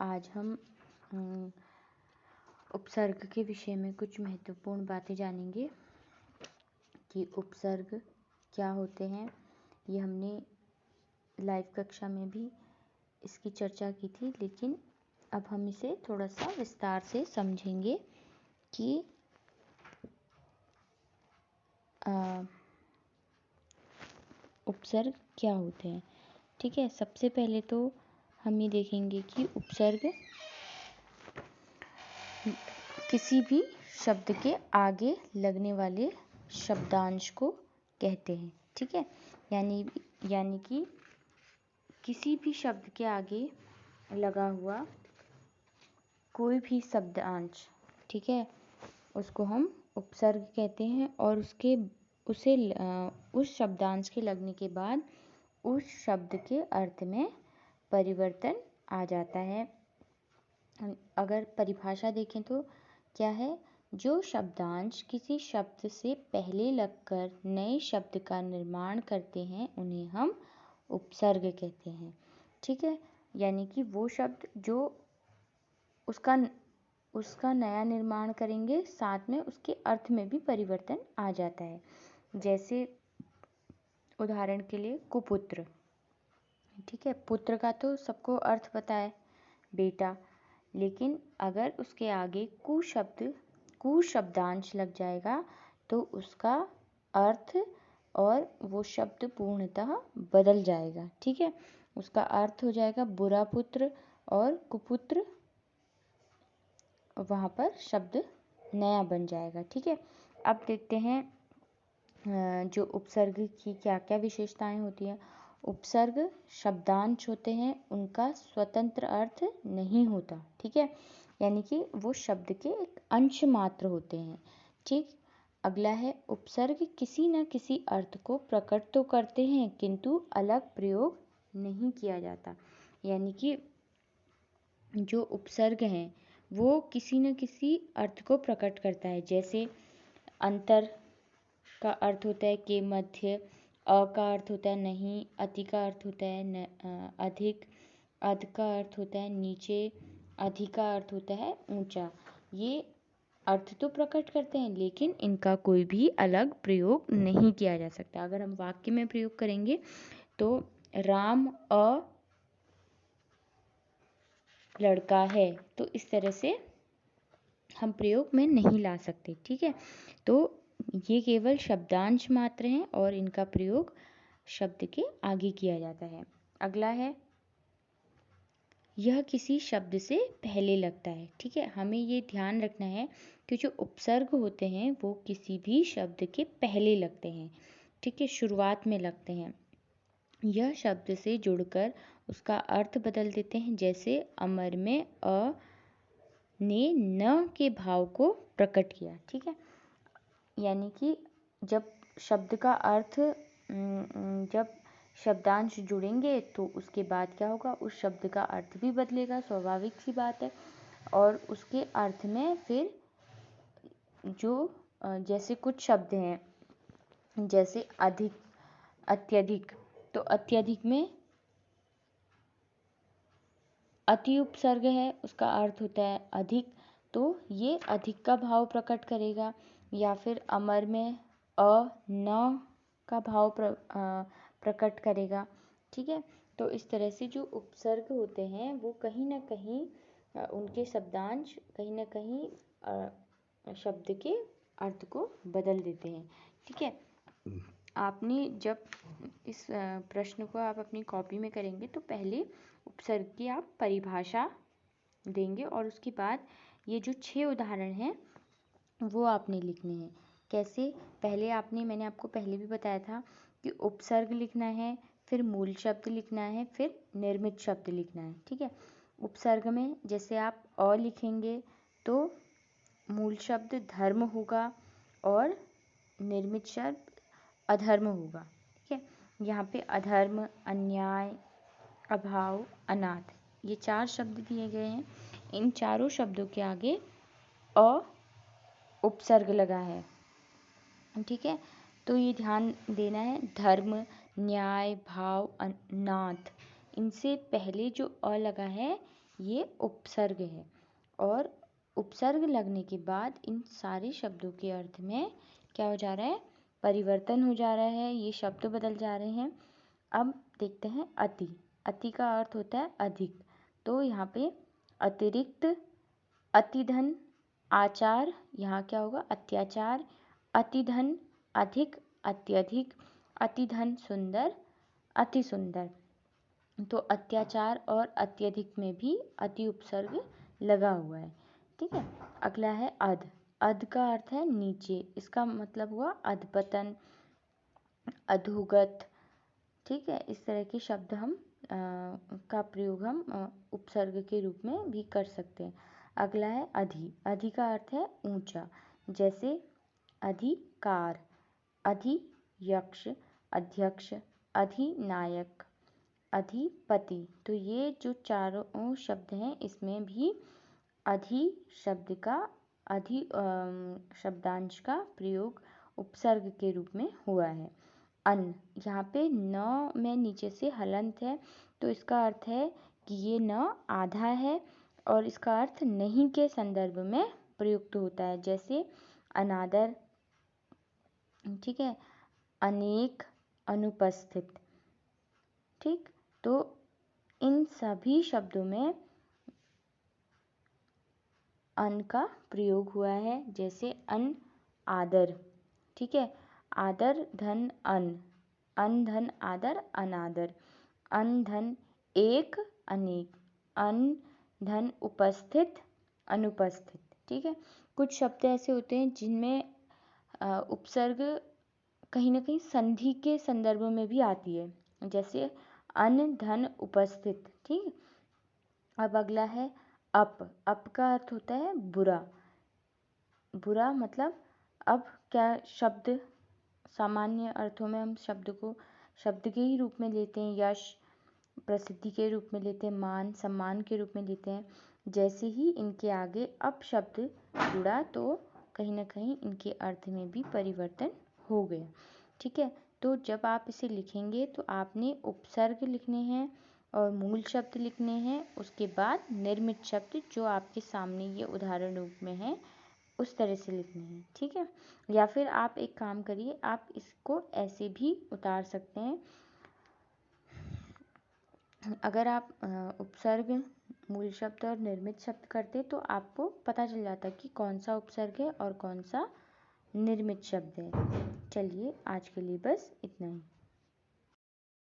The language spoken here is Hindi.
आज हम अम, उपसर्ग के विषय में कुछ महत्वपूर्ण बातें जानेंगे कि उपसर्ग क्या होते हैं। ये हमने लाइव कक्षा में भी इसकी चर्चा की थी, लेकिन अब हम इसे थोड़ा सा विस्तार से समझेंगे कि उपसर्ग क्या होते हैं। ठीक है, सबसे पहले तो हम ये देखेंगे कि उपसर्ग किसी भी शब्द के आगे लगने वाले शब्दांश को कहते हैं। ठीक है, यानी कि किसी भी शब्द के आगे लगा हुआ कोई भी शब्दांश, ठीक है, उसको हम उपसर्ग कहते हैं। और उस शब्दांश के लगने के बाद उस शब्द के अर्थ में परिवर्तन आ जाता है। अगर परिभाषा देखें तो क्या है, जो शब्दांश किसी शब्द से पहले लगकर नए शब्द का निर्माण करते हैं उन्हें हम उपसर्ग कहते हैं। ठीक है, यानी कि वो शब्द जो उसका नया निर्माण करेंगे, साथ में उसके अर्थ में भी परिवर्तन आ जाता है। जैसे उदाहरण के लिए कुपुत्र। ठीक है, पुत्र का तो सबको अर्थ पता है, बेटा, लेकिन अगर उसके आगे कु शब्दांश लग जाएगा तो उसका अर्थ और वो शब्द पूर्णतः बदल जाएगा। ठीक है, उसका अर्थ हो जाएगा बुरा पुत्र और कुपुत्र, वहाँ पर शब्द नया बन जाएगा। ठीक है, अब देखते हैं जो उपसर्ग की क्या क्या विशेषताएं होती हैं। उपसर्ग शब्दांश होते हैं, उनका स्वतंत्र अर्थ नहीं होता। ठीक है, यानी कि वो शब्द के एक अंश मात्र होते हैं। ठीक, अगला है उपसर्ग किसी न किसी अर्थ को प्रकट तो करते हैं किंतु अलग प्रयोग नहीं किया जाता। यानी कि जो उपसर्ग हैं वो किसी न किसी अर्थ को प्रकट करता है। जैसे अंतर का अर्थ होता है के मध्य, अ का अर्थ होता है नहीं, अति का अर्थ होता है अधिक, अध का अर्थ होता है नीचे, अधि का अर्थ होता है ऊंचा। ये अर्थ तो प्रकट करते हैं, लेकिन इनका कोई भी अलग प्रयोग नहीं किया जा सकता। अगर हम वाक्य में प्रयोग करेंगे तो राम अ लड़का है, तो इस तरह से हम प्रयोग में नहीं ला सकते। ठीक है, तो ये केवल शब्दांश मात्र हैं और इनका प्रयोग शब्द के आगे किया जाता है। अगला है यह किसी शब्द से पहले लगता है। ठीक है, हमें ये ध्यान रखना है कि जो उपसर्ग होते हैं वो किसी भी शब्द के पहले लगते हैं। ठीक है, शुरुआत में लगते हैं। यह शब्द से जुड़कर उसका अर्थ बदल देते हैं। जैसे अमर में अ ने न के भाव को प्रकट किया। ठीक है, यानी कि जब शब्द का अर्थ जब शब्दांश जुड़ेंगे तो उसके बाद क्या होगा, उस शब्द का अर्थ भी बदलेगा, स्वाभाविक सी बात है। और उसके अर्थ में फिर जो जैसे कुछ शब्द हैं जैसे अधिक, अत्यधिक, तो अत्यधिक में अति उपसर्ग है, उसका अर्थ होता है अधिक, तो ये अधिक का भाव प्रकट करेगा। या फिर अमर में अ न का भाव प्रकट करेगा। ठीक है, तो इस तरह से जो उपसर्ग होते हैं वो कहीं ना कहीं उनके शब्दांश कहीं ना कहीं शब्द के अर्थ को बदल देते हैं। ठीक है, आपने जब इस प्रश्न को आप अपनी कॉपी में करेंगे तो पहले उपसर्ग की आप परिभाषा देंगे और उसके बाद ये जो 6 उदाहरण हैं वो आपने लिखने हैं। कैसे, पहले मैंने आपको पहले भी बताया था कि उपसर्ग लिखना है, फिर मूल शब्द लिखना है, फिर निर्मित शब्द लिखना है। ठीक है, उपसर्ग में जैसे आप अ लिखेंगे तो मूल शब्द धर्म होगा और निर्मित शब्द अधर्म होगा। ठीक है, यहाँ पे अधर्म, अन्याय, अभाव, अनाथ, ये 4 शब्द दिए गए हैं। इन चारों शब्दों के आगे अ उपसर्ग लगा है। ठीक है, तो ये ध्यान देना है, धर्म, न्याय, भाव, अनाथ, इनसे पहले जो अ लगा है ये उपसर्ग है। और उपसर्ग लगने के बाद इन सारे शब्दों के अर्थ में क्या हो जा रहा है, परिवर्तन हो जा रहा है, ये शब्द बदल जा रहे हैं। अब देखते हैं अति। अति का अर्थ होता है अधिक, तो यहाँ पे अतिरिक्त, अतिधन, आचार, यहाँ क्या होगा, अत्याचार, अतिधन अधिक, अत्यधिक, अतिधन सुंदर, अति सुंदर। तो अत्याचार और अत्यधिक में भी अति उपसर्ग लगा हुआ है। ठीक है, अगला है अध। अध का अर्थ है नीचे, इसका मतलब हुआ अधपतन, अधोगत। ठीक है, इस तरह के शब्द हम का प्रयोग हम उपसर्ग के रूप में भी कर सकते हैं। अगला है अधि। अधि का अर्थ है ऊंचा, जैसे अधिकार, अधियक्ष, अध्यक्ष, अधिनायक, अधिपति। तो ये जो चारों शब्द हैं इसमें भी अधि शब्द का शब्दांश का प्रयोग उपसर्ग के रूप में हुआ है। अन, यहाँ पे न में नीचे से हलंत है, तो इसका अर्थ है कि ये न आधा है और इसका अर्थ नहीं के संदर्भ में प्रयुक्त होता है, जैसे अनादर। ठीक है, अनेक, अनुपस्थित। ठीक, तो इन सभी शब्दों में अन का प्रयोग हुआ है, जैसे अन आदर। ठीक है, आदर धन अन, अन धन आदर अनादर, अन धन एक अनेक, अन धन उपस्थित अनुपस्थित। ठीक है, कुछ शब्द ऐसे होते हैं जिनमें उपसर्ग कहीं ना कहीं संधि के संदर्भ में भी आती है, जैसे अन धन उपस्थित। ठीक, अब अगला है अप। अप का अर्थ होता है बुरा। बुरा मतलब, अब क्या शब्द सामान्य अर्थों में हम शब्द को शब्द के ही रूप में लेते हैं, यश प्रसिद्धि के रूप में लेते हैं, मान सम्मान के रूप में लेते हैं। जैसे ही इनके आगे अप शब्द जुड़ा तो कहीं ना कहीं इनके अर्थ में भी परिवर्तन हो गया। ठीक है, तो जब आप इसे लिखेंगे तो आपने उपसर्ग लिखने हैं और मूल शब्द लिखने हैं, उसके बाद निर्मित शब्द जो आपके सामने ये उदाहरण रूप में है उस तरह से लिखने हैं। ठीक है, या फिर आप एक काम करिए, आप इसको ऐसे भी उतार सकते हैं। अगर आप उपसर्ग, मूल शब्द और निर्मित शब्द करते तो आपको पता चल जाता कि कौन सा उपसर्ग है और कौन सा निर्मित शब्द है। चलिए आज के लिए बस इतना ही।